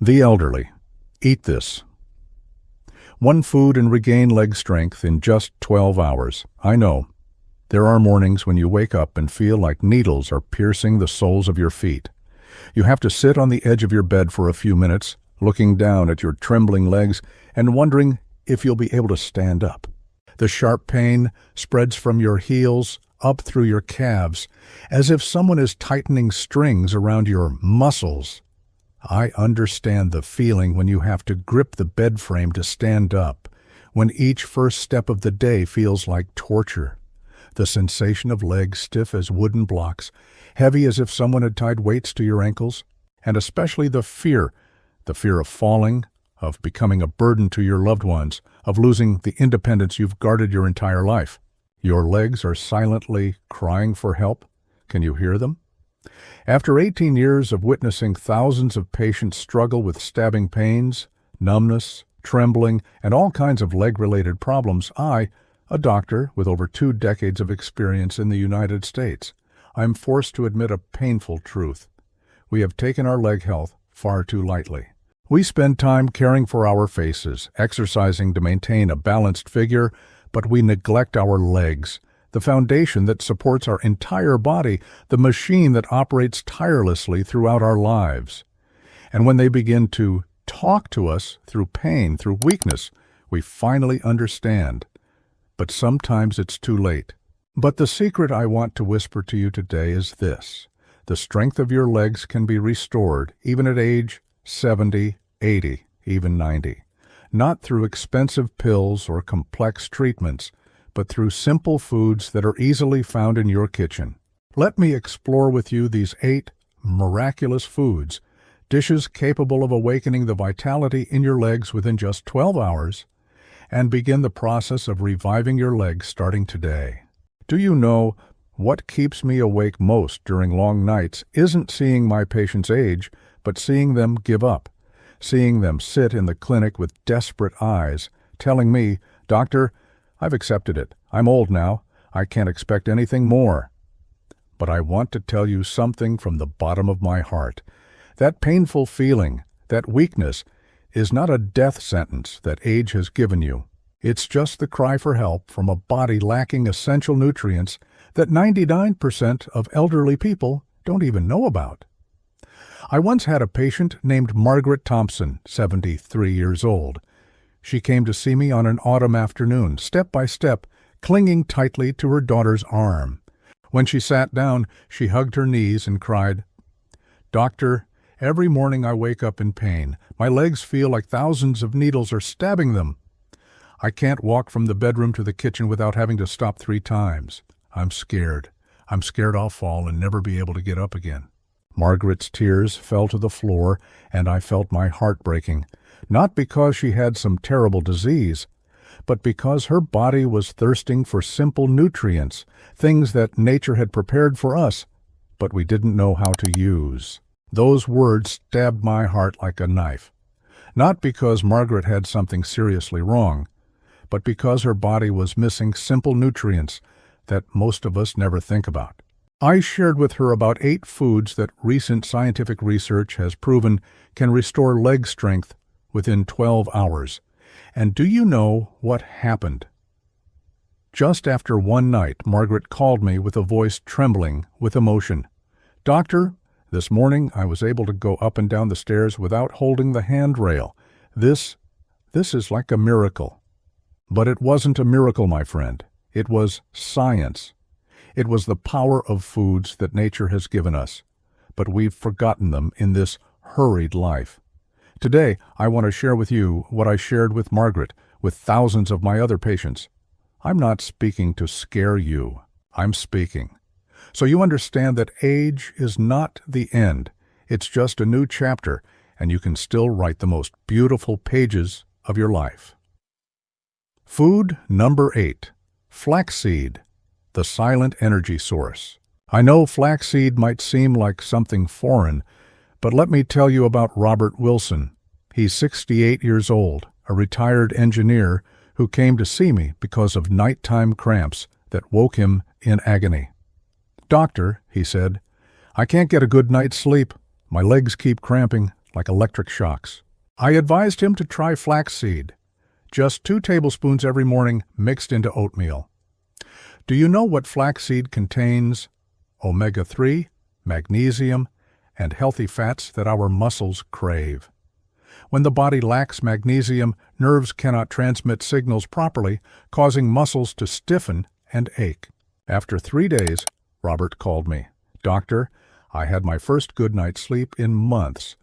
The elderly. Eat this. One food and regain leg strength in just 12 hours. I know. There are mornings when you wake up and feel like needles are piercing the soles of your feet. You have to sit on the edge of your bed for a few minutes, looking down at your trembling legs and wondering if you'll be able to stand up. The sharp pain spreads from your heels up through your calves, as if someone is tightening strings around your muscles. I understand the feeling when you have to grip the bed frame to stand up, when each first step of the day feels like torture. The sensation of legs stiff as wooden blocks, heavy as if someone had tied weights to your ankles, and especially the fear of falling, of becoming a burden to your loved ones, of losing the independence you've guarded your entire life. Your legs are silently crying for help. Can you hear them? After 18 years of witnessing thousands of patients struggle with stabbing pains, numbness, trembling, and all kinds of leg-related problems, I, a doctor with over 2 decades of experience in the United States, I'm forced to admit a painful truth. We have taken our leg health far too lightly. We spend time caring for our faces, exercising to maintain a balanced figure, but we neglect our legs, the foundation that supports our entire body, the machine that operates tirelessly throughout our lives. And when they begin to talk to us through pain, through weakness, we finally understand. But sometimes it's too late. But the secret I want to whisper to you today is this. The strength of your legs can be restored, even at age 70, 80, even 90. Not through expensive pills or complex treatments, but through simple foods that are easily found in your kitchen. Let me explore with you these 8 miraculous foods, dishes capable of awakening the vitality in your legs within just 12 hours, and begin the process of reviving your legs starting today. Do you know what keeps me awake most during long nights isn't seeing my patients age, but seeing them give up, seeing them sit in the clinic with desperate eyes, telling me, "Doctor, I've accepted it. I'm old now. I can't expect anything more." But I want to tell you something from the bottom of my heart. That painful feeling, that weakness, is not a death sentence that age has given you. It's just the cry for help from a body lacking essential nutrients that 99% of elderly people don't even know about. I once had a patient named Margaret Thompson, 73 years old. She came to see me on an autumn afternoon, step by step, clinging tightly to her daughter's arm. When she sat down, she hugged her knees and cried, "Doctor, every morning I wake up in pain. My legs feel like thousands of needles are stabbing them. I can't walk from the bedroom to the kitchen without having to stop 3 times. I'm scared. I'm scared I'll fall and never be able to get up again." Margaret's tears fell to the floor, and I felt my heart breaking, not because she had some terrible disease, but because her body was thirsting for simple nutrients, things that nature had prepared for us, but we didn't know how to use. Those words stabbed my heart like a knife, not because Margaret had something seriously wrong, but because her body was missing simple nutrients that most of us never think about. I shared with her about 8 foods that recent scientific research has proven can restore leg strength within 12 hours. And do you know what happened? Just after one night, Margaret called me with a voice trembling with emotion. "Doctor, this morning I was able to go up and down the stairs without holding the handrail. This is like a miracle." But it wasn't a miracle, my friend. It was science. It was the power of foods that nature has given us, but we've forgotten them in this hurried life. Today, I want to share with you what I shared with Margaret, with thousands of my other patients. I'm not speaking to scare you. I'm speaking so you understand that age is not the end. It's just a new chapter, and you can still write the most beautiful pages of your life. Food number 8, flaxseed, the silent energy source. I know flaxseed might seem like something foreign, but let me tell you about Robert Wilson. He's 68 years old, a retired engineer who came to see me because of nighttime cramps that woke him in agony. "Doctor," he said, "I can't get a good night's sleep. My legs keep cramping, like electric shocks. I advised him to try flaxseed, just 2 tablespoons every morning mixed into oatmeal. Do you know what flaxseed contains? Omega-3, magnesium, and healthy fats that our muscles crave. When the body lacks magnesium, nerves cannot transmit signals properly, causing muscles to stiffen and ache. After 3 days, Robert called me. "Doctor, I had my first good night's sleep in months,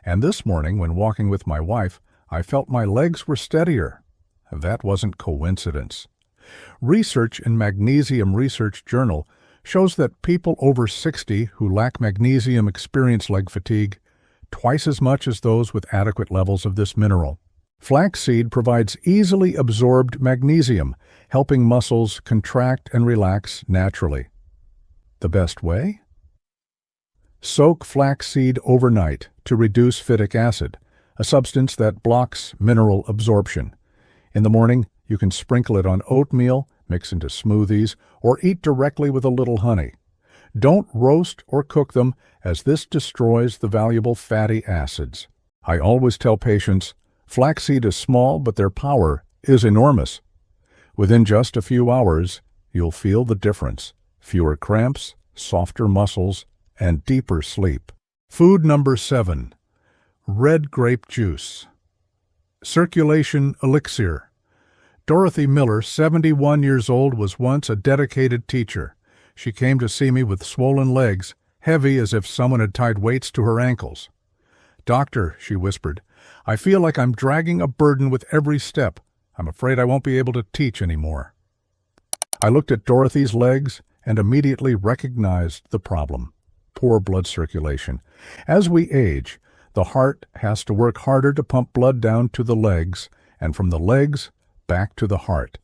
and this morning when walking with my wife, I felt my legs were steadier." That wasn't coincidence. Research in Magnesium Research Journal shows that people over 60 who lack magnesium experience leg fatigue twice as much as those with adequate levels of this mineral. Flaxseed provides easily absorbed magnesium, helping muscles contract and relax naturally. The best way? Soak flaxseed overnight to reduce phytic acid, a substance that blocks mineral absorption. In the morning, you can sprinkle it on oatmeal, mix into smoothies, or eat directly with a little honey. Don't roast or cook them, as this destroys the valuable fatty acids. I always tell patients, flaxseed is small, but their power is enormous. Within just a few hours, you'll feel the difference. Fewer cramps, softer muscles, and deeper sleep. Food number 7. Red grape juice. Circulation elixir. Dorothy Miller, 71 years old, was once a dedicated teacher. She came to see me with swollen legs, heavy as if someone had tied weights to her ankles. "Doctor," she whispered, "I feel like I'm dragging a burden with every step. I'm afraid I won't be able to teach anymore." I looked at Dorothy's legs and immediately recognized the problem: poor blood circulation. As we age, the heart has to work harder to pump blood down to the legs, and from the legs back to the heart.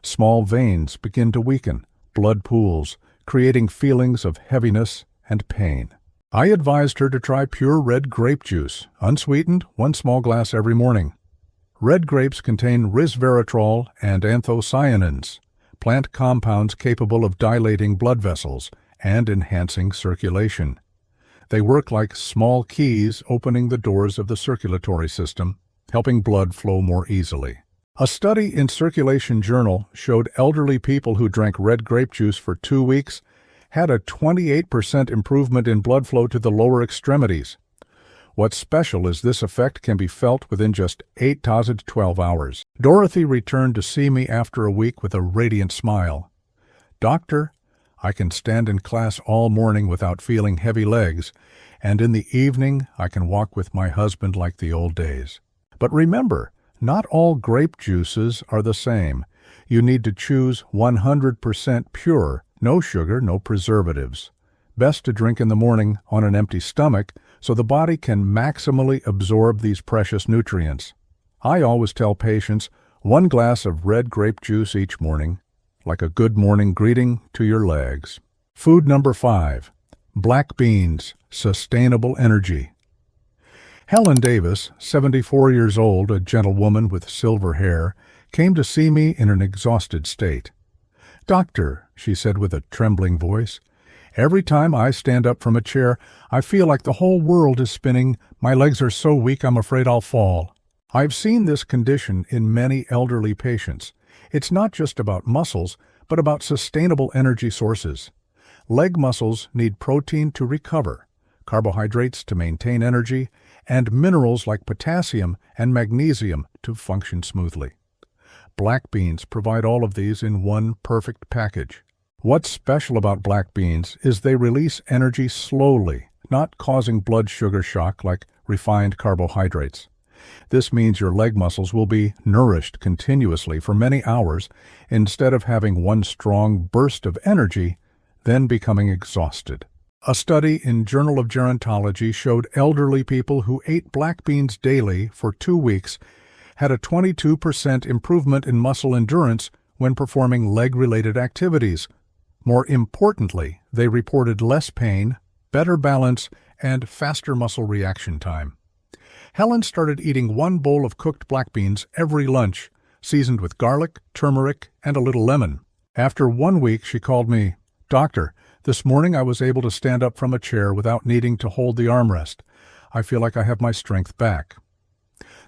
Small veins begin to weaken, blood pools, creating feelings of heaviness and pain. I advised her to try pure red grape juice, unsweetened, 1 small glass every morning. Red grapes contain resveratrol and anthocyanins, plant compounds capable of dilating blood vessels and enhancing circulation. They work like small keys opening the doors of the circulatory system, helping blood flow more easily. A study in Circulation Journal showed elderly people who drank red grape juice for 2 weeks had a 28% improvement in blood flow to the lower extremities. What's special is this effect can be felt within just 8 to 12 hours. Dorothy returned to see me after a week with a radiant smile. "Doctor, I can stand in class all morning without feeling heavy legs, and in the evening I can walk with my husband like the old days." But remember, not all grape juices are the same. You need to choose 100% pure, no sugar, no preservatives. Best to drink in the morning on an empty stomach so the body can maximally absorb these precious nutrients. I always tell patients 1 glass of red grape juice each morning, like a good morning greeting to your legs. Food number 5. Black beans, sustainable energy. Helen Davis, 74 years old, a gentlewoman with silver hair, came to see me in an exhausted state. "Doctor," she said with a trembling voice, "every time I stand up from a chair, I feel like the whole world is spinning. My legs are so weak I'm afraid I'll fall." I've seen this condition in many elderly patients. It's not just about muscles, but about sustainable energy sources. Leg muscles need protein to recover, carbohydrates to maintain energy, and minerals like potassium and magnesium to function smoothly. Black beans provide all of these in one perfect package. What's special about black beans is they release energy slowly, not causing blood sugar shock like refined carbohydrates. This means your leg muscles will be nourished continuously for many hours instead of having one strong burst of energy, then becoming exhausted. A study in Journal of Gerontology showed elderly people who ate black beans daily for 2 weeks had a 22% improvement in muscle endurance when performing leg-related activities. More importantly, they reported less pain, better balance, and faster muscle reaction time. Helen started eating 1 bowl of cooked black beans every lunch, seasoned with garlic, turmeric, and a little lemon. After 1 week, she called me, "Doctor, this morning I was able to stand up from a chair without needing to hold the armrest. I feel like I have my strength back.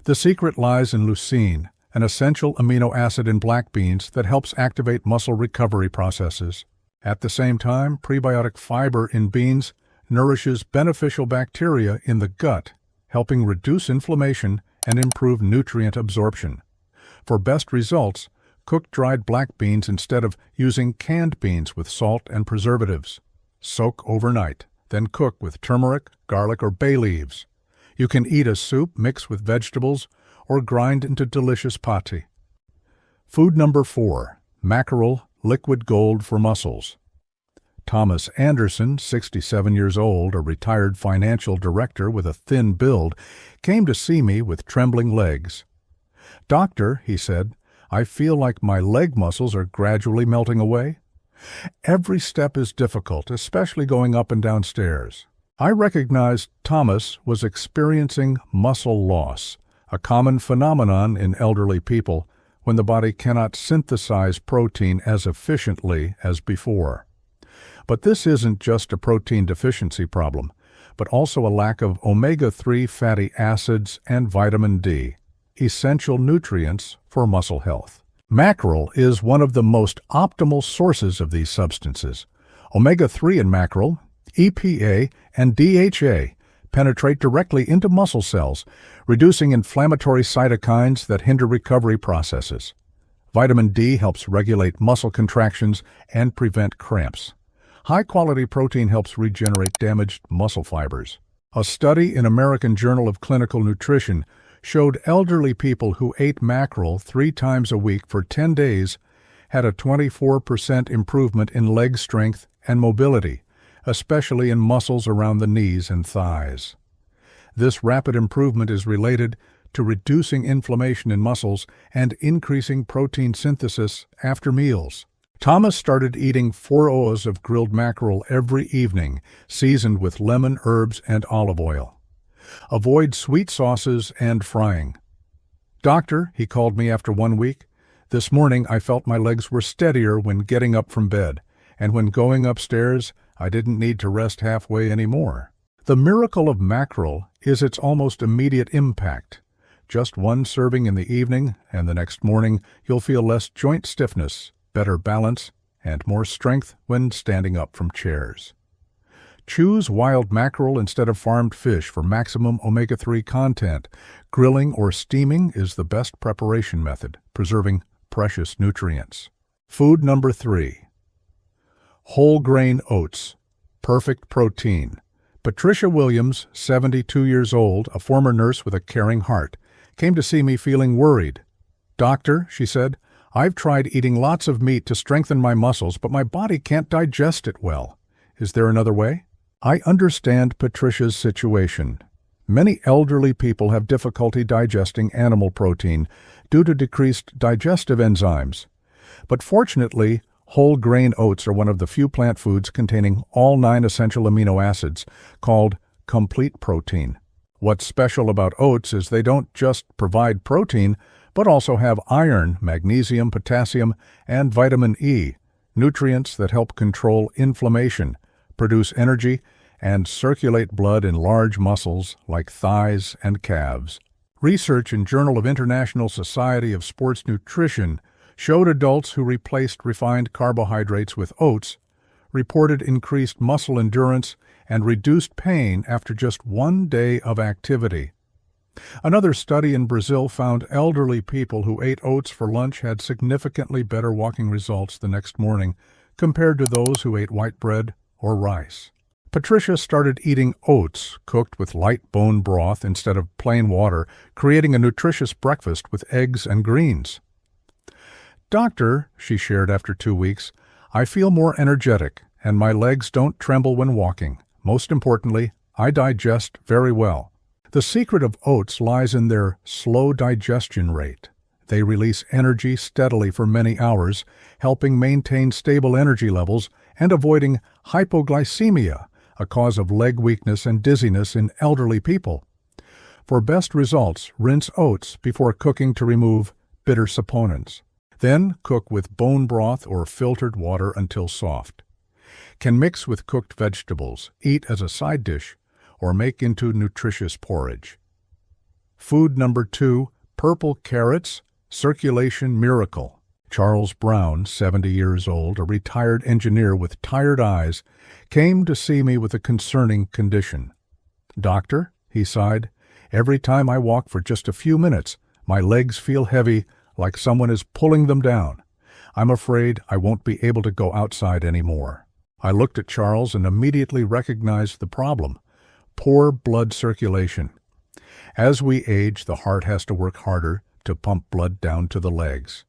The secret lies in leucine, an essential amino acid in black beans that helps activate muscle recovery processes. At the same time, prebiotic fiber in beans nourishes beneficial bacteria in the gut, helping reduce inflammation and improve nutrient absorption. For best results, cook dried black beans instead of using canned beans with salt and preservatives. Soak overnight, then cook with turmeric, garlic, or bay leaves. You can eat as soup, mix with vegetables, or grind into delicious pâté. Food number 4, mackerel, liquid gold for muscles. Thomas Anderson, 67 years old, a retired financial director with a thin build, came to see me with trembling legs. "Doctor," he said, "I feel like my leg muscles are gradually melting away. Every step is difficult, especially going up and down stairs." I recognized Thomas was experiencing muscle loss, a common phenomenon in elderly people when the body cannot synthesize protein as efficiently as before. But this isn't just a protein deficiency problem, but also a lack of omega-3 fatty acids and vitamin D, essential nutrients for muscle health. Mackerel is one of the most optimal sources of these substances. Omega-3 in mackerel, EPA, and DHA penetrate directly into muscle cells, reducing inflammatory cytokines that hinder recovery processes. Vitamin D helps regulate muscle contractions and prevent cramps. High-quality protein helps regenerate damaged muscle fibers. A study in American Journal of Clinical Nutrition showed elderly people who ate mackerel 3 times a week for 10 days had a 24% improvement in leg strength and mobility, especially in muscles around the knees and thighs. This rapid improvement is related to reducing inflammation in muscles and increasing protein synthesis after meals. Thomas started eating 4 oas of grilled mackerel every evening, seasoned with lemon, herbs, and olive oil. Avoid sweet sauces and frying. "Doctor," he called me after 1 week, "this morning I felt my legs were steadier when getting up from bed, and when going upstairs, I didn't need to rest halfway anymore." The miracle of mackerel is its almost immediate impact. Just 1 serving in the evening, and the next morning you'll feel less joint stiffness, better balance, and more strength when standing up from chairs. Choose wild mackerel instead of farmed fish for maximum omega-3 content. Grilling or steaming is the best preparation method, preserving precious nutrients. Food number 3. Whole grain oats, perfect protein. Patricia Williams, 72 years old, a former nurse with a caring heart, came to see me feeling worried. "Doctor," she said, "I've tried eating lots of meat to strengthen my muscles, but my body can't digest it well. Is there another way?" I understand Patricia's situation. Many elderly people have difficulty digesting animal protein due to decreased digestive enzymes. But fortunately, whole grain oats are one of the few plant foods containing all 9 essential amino acids, called complete protein. What's special about oats is they don't just provide protein, but also have iron, magnesium, potassium, and vitamin E, nutrients that help control inflammation, produce energy, and circulate blood in large muscles like thighs and calves. Research in Journal of International Society of Sports Nutrition showed adults who replaced refined carbohydrates with oats reported increased muscle endurance and reduced pain after just 1 day of activity. Another study in Brazil found elderly people who ate oats for lunch had significantly better walking results the next morning compared to those who ate white bread or rice. Patricia started eating oats cooked with light bone broth instead of plain water, creating a nutritious breakfast with eggs and greens. "Doctor," she shared after 2 weeks, "I feel more energetic and my legs don't tremble when walking. Most importantly, I digest very well." The secret of oats lies in their slow digestion rate. They release energy steadily for many hours, helping maintain stable energy levels and avoiding hypoglycemia, a cause of leg weakness and dizziness in elderly people. For best results, rinse oats before cooking to remove bitter saponins. Then cook with bone broth or filtered water until soft. Can mix with cooked vegetables, eat as a side dish, or make into nutritious porridge. Food number 2, purple carrots, circulation miracle. Charles Brown, 70 years old, a retired engineer with tired eyes, came to see me with a concerning condition. "Doctor," he sighed, "every time I walk for just a few minutes, my legs feel heavy, like someone is pulling them down. I'm afraid I won't be able to go outside anymore." I looked at Charles and immediately recognized the problem: poor blood circulation. As we age, the heart has to work harder to pump blood down to the legs.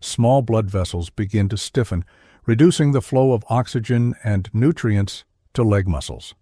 Small blood vessels begin to stiffen, reducing the flow of oxygen and nutrients to leg muscles.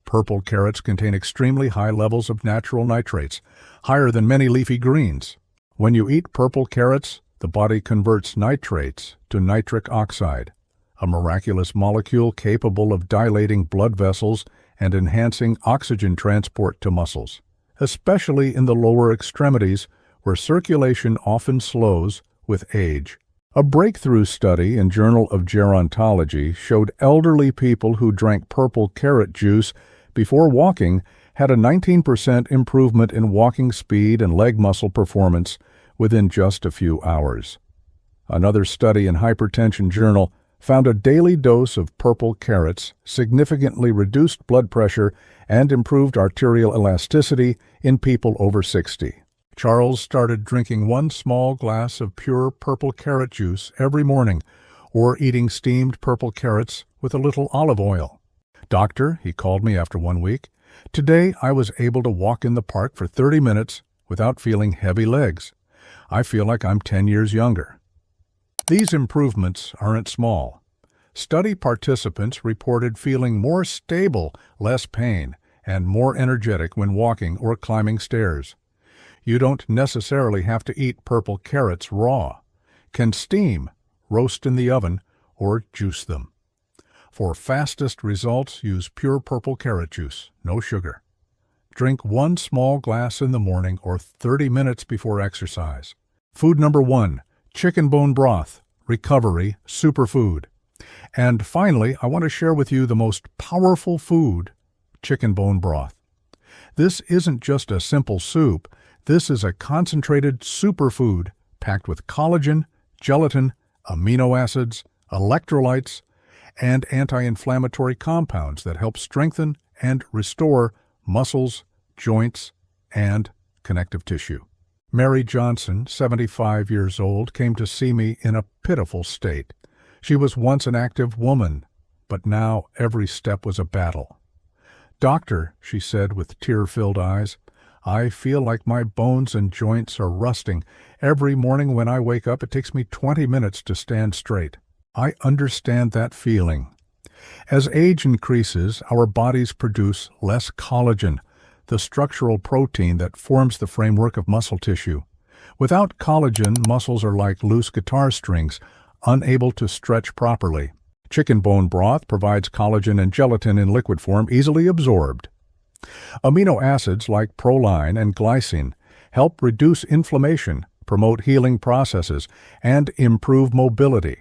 Purple carrots contain extremely high levels of natural nitrates, higher than many leafy greens. When you eat purple carrots, the body converts nitrates to nitric oxide, a miraculous molecule capable of dilating blood vessels and enhancing oxygen transport to muscles, especially in the lower extremities where circulation often slows with age. A breakthrough study in Journal of Gerontology showed elderly people who drank purple carrot juice before walking had a 19% improvement in walking speed and leg muscle performance within just a few hours. Another study in Hypertension Journal found a daily dose of purple carrots significantly reduced blood pressure and improved arterial elasticity in people over 60. Charles started drinking 1 small glass of pure purple carrot juice every morning, or eating steamed purple carrots with a little olive oil. "Doctor," he called me after 1 week, "today I was able to walk in the park for 30 minutes without feeling heavy legs. I feel like I'm 10 years younger." These improvements aren't small. Study participants reported feeling more stable, less pain, and more energetic when walking or climbing stairs. You don't necessarily have to eat purple carrots raw. Can steam, roast in the oven, or juice them. For fastest results, use pure purple carrot juice, no sugar. Drink 1 small glass in the morning or 30 minutes before exercise. Food number 1, chicken bone broth, recovery, superfood. And finally, I want to share with you the most powerful food, chicken bone broth. This isn't just a simple soup. This is a concentrated superfood packed with collagen, gelatin, amino acids, electrolytes, and anti-inflammatory compounds that help strengthen and restore muscles, joints, and connective tissue. Mary Johnson, 75 years old, came to see me in a pitiful state. She was once an active woman, but now every step was a battle. "Doctor," she said with tear-filled eyes, "I feel like my bones and joints are rusting. Every morning when I wake up, it takes me 20 minutes to stand straight." I understand that feeling. As age increases, our bodies produce less collagen, the structural protein that forms the framework of muscle tissue. Without collagen, muscles are like loose guitar strings, unable to stretch properly. Chicken bone broth provides collagen and gelatin in liquid form, easily absorbed. Amino acids like proline and glycine help reduce inflammation, promote healing processes, and improve mobility.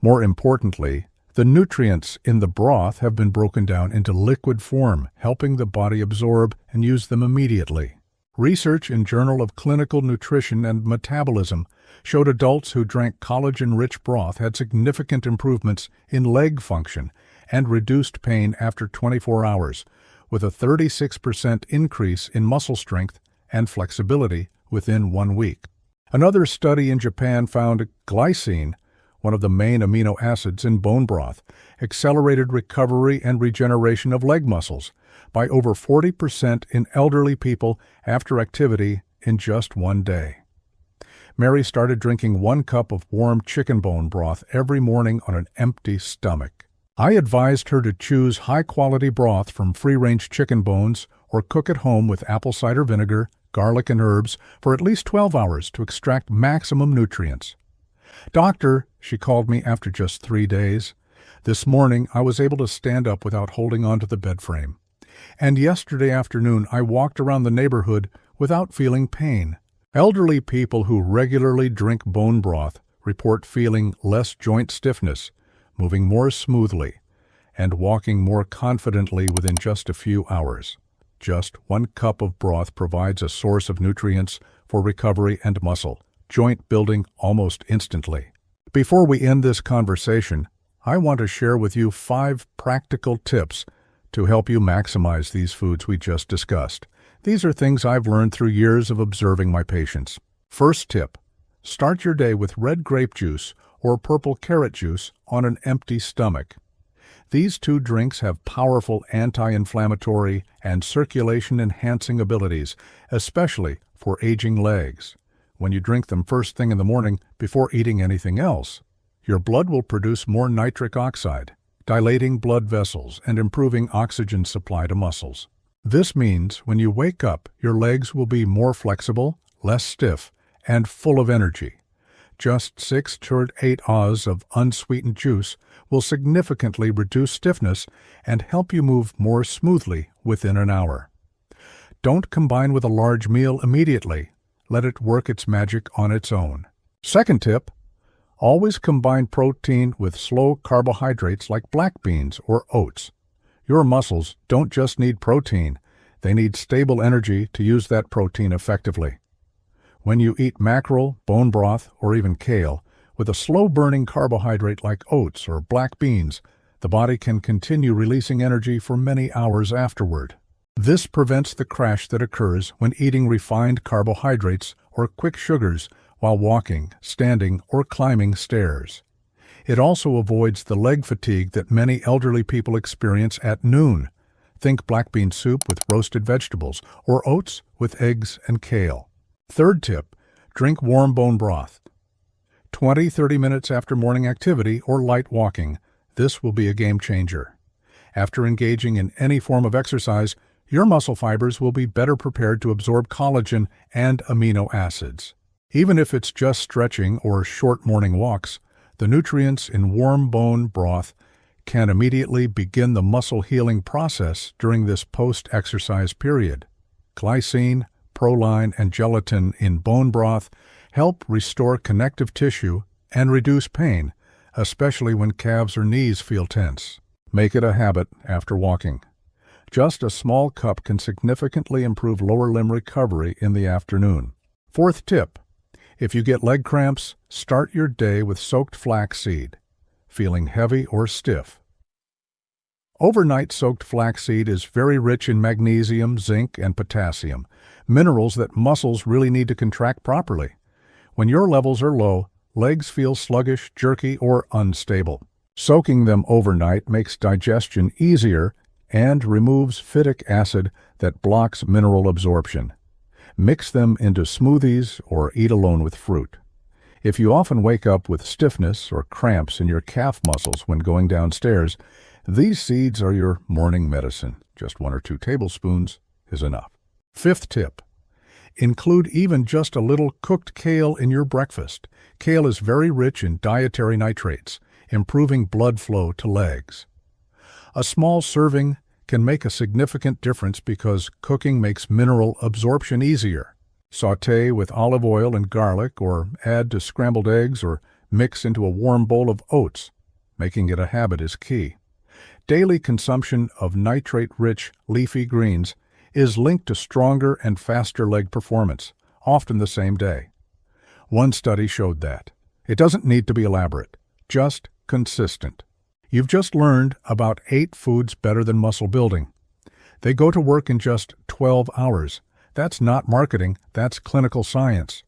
More importantly, the nutrients in the broth have been broken down into liquid form, helping the body absorb and use them immediately. Research in Journal of Clinical Nutrition and Metabolism showed adults who drank collagen-rich broth had significant improvements in leg function and reduced pain after 24 hours, with a 36% increase in muscle strength and flexibility within 1 week. Another study in Japan found glycine, one of the main amino acids in bone broth, accelerated recovery and regeneration of leg muscles by over 40% in elderly people after activity in just 1 day. Mary started drinking 1 cup of warm chicken bone broth every morning on an empty stomach. I advised her to choose high-quality broth from free-range chicken bones or cook at home with apple cider vinegar, garlic, and herbs for at least 12 hours to extract maximum nutrients. "Doctor," she called me after just 3 days, "this morning I was able to stand up without holding onto the bed frame. And yesterday afternoon I walked around the neighborhood without feeling pain." Elderly people who regularly drink bone broth report feeling less joint stiffness, moving more smoothly, and walking more confidently within just a few hours. Just 1 cup of broth provides a source of nutrients for recovery and muscle, joint building almost instantly. Before we end this conversation, I want to share with you 5 practical tips to help you maximize these foods we just discussed. These are things I've learned through years of observing my patients. First tip: start your day with red grape juice or purple carrot juice on an empty stomach. These 2 drinks have powerful anti-inflammatory and circulation-enhancing abilities, especially for aging legs. When you drink them first thing in the morning before eating anything else, your blood will produce more nitric oxide, dilating blood vessels and improving oxygen supply to muscles. This means when you wake up, your legs will be more flexible, less stiff, and full of energy. Just 6 to 8 oz of unsweetened juice will significantly reduce stiffness and help you move more smoothly within an hour. Don't combine with a large meal immediately. Let it work its magic on its own. Second tip: always combine protein with slow carbohydrates like black beans or oats. Your muscles don't just need protein, they need stable energy to use that protein effectively. When you eat mackerel, bone broth, or even kale, with a slow-burning carbohydrate like oats or black beans, the body can continue releasing energy for many hours afterward. This prevents the crash that occurs when eating refined carbohydrates or quick sugars while walking, standing, or climbing stairs. It also avoids the leg fatigue that many elderly people experience at noon. Think black bean soup with roasted vegetables or oats with eggs and kale. Third tip: drink warm bone broth. 20-30 minutes after morning activity or light walking, this will be a game changer. After engaging in any form of exercise, your muscle fibers will be better prepared to absorb collagen and amino acids. Even if it's just stretching or short morning walks, the nutrients in warm bone broth can immediately begin the muscle healing process during this post-exercise period. Glycine, proline, and gelatin in bone broth help restore connective tissue and reduce pain, especially when calves or knees feel tense. Make it a habit after walking. Just a small cup can significantly improve lower limb recovery in the afternoon. Fourth tip: if you get leg cramps, start your day with soaked flaxseed. Feeling heavy or stiff? Overnight soaked flaxseed is very rich in magnesium, zinc, and potassium, minerals that muscles really need to contract properly. When your levels are low, legs feel sluggish, jerky, or unstable. Soaking them overnight makes digestion easier and removes phytic acid that blocks mineral absorption. Mix them into smoothies or eat alone with fruit. If you often wake up with stiffness or cramps in your calf muscles when going downstairs, these seeds are your morning medicine. Just 1 or 2 tablespoons is enough. Fifth tip: include even just a little cooked kale in your breakfast. Kale is very rich in dietary nitrates, improving blood flow to legs. A small serving can make a significant difference because cooking makes mineral absorption easier. Sauté with olive oil and garlic, or add to scrambled eggs, or mix into a warm bowl of oats. Making it a habit is key. Daily consumption of nitrate-rich leafy greens is linked to stronger and faster leg performance, often the same day. One study showed that. It doesn't need to be elaborate, just consistent. You've just learned about 8 foods better than muscle building. They go to work in just 12 hours. That's not marketing, that's clinical science.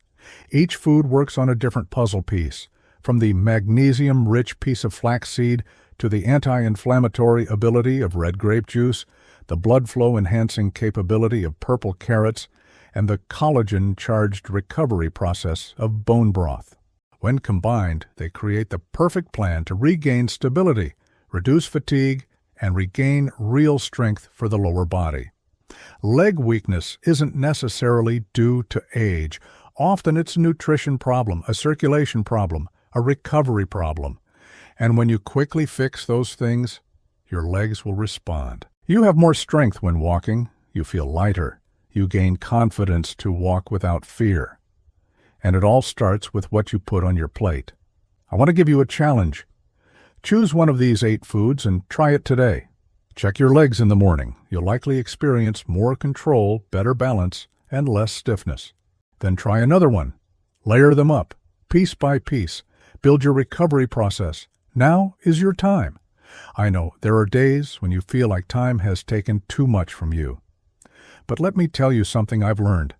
Each food works on a different puzzle piece, from the magnesium-rich piece of flaxseed to the anti-inflammatory ability of red grape juice, the blood flow-enhancing capability of purple carrots, and the collagen-charged recovery process of bone broth. When combined, they create the perfect plan to regain stability, reduce fatigue, and regain real strength for the lower body. Leg weakness isn't necessarily due to age. Often it's a nutrition problem, a circulation problem, a recovery problem. And when you quickly fix those things, your legs will respond. You have more strength when walking, you feel lighter, you gain confidence to walk without fear. And it all starts with what you put on your plate. I want to give you a challenge. Choose one of these 8 foods and try it today. Check your legs in the morning. You'll likely experience more control, better balance, and less stiffness. Then try another one. Layer them up, piece by piece. Build your recovery process. Now is your time. I know there are days when you feel like time has taken too much from you. But let me tell you something I've learned.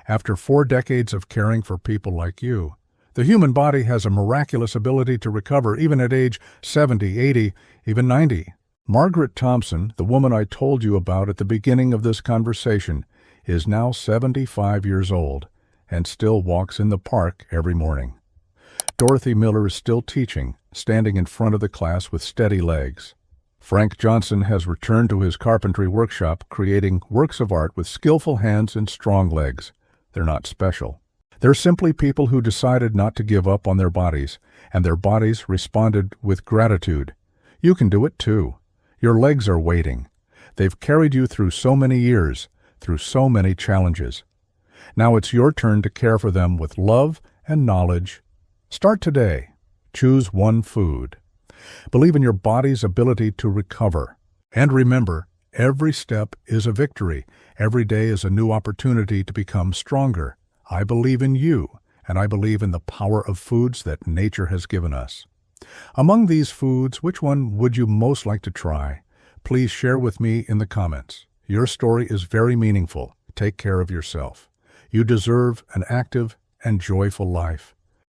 After 4 decades of caring for people like you, the human body has a miraculous ability to recover even at age 70, 80, even 90. Margaret Thompson, the woman I told you about at the beginning of this conversation, is now 75 years old and still walks in the park every morning. Dorothy Miller is still teaching, standing in front of the class with steady legs. Frank Johnson has returned to his carpentry workshop, creating works of art with skillful hands and strong legs. They're not special. They're simply people who decided not to give up on their bodies, and their bodies responded with gratitude. You can do it too. Your legs are waiting. They've carried you through so many years, through so many challenges. Now it's your turn to care for them with love and knowledge. Start today. Choose one food. Believe in your body's ability to recover. And remember, every step is a victory. Every day is a new opportunity to become stronger. I believe in you, and I believe in the power of foods that nature has given us. Among these foods, which one would you most like to try? Please share with me in the comments. Your story is very meaningful. Take care of yourself. You deserve an active and joyful life.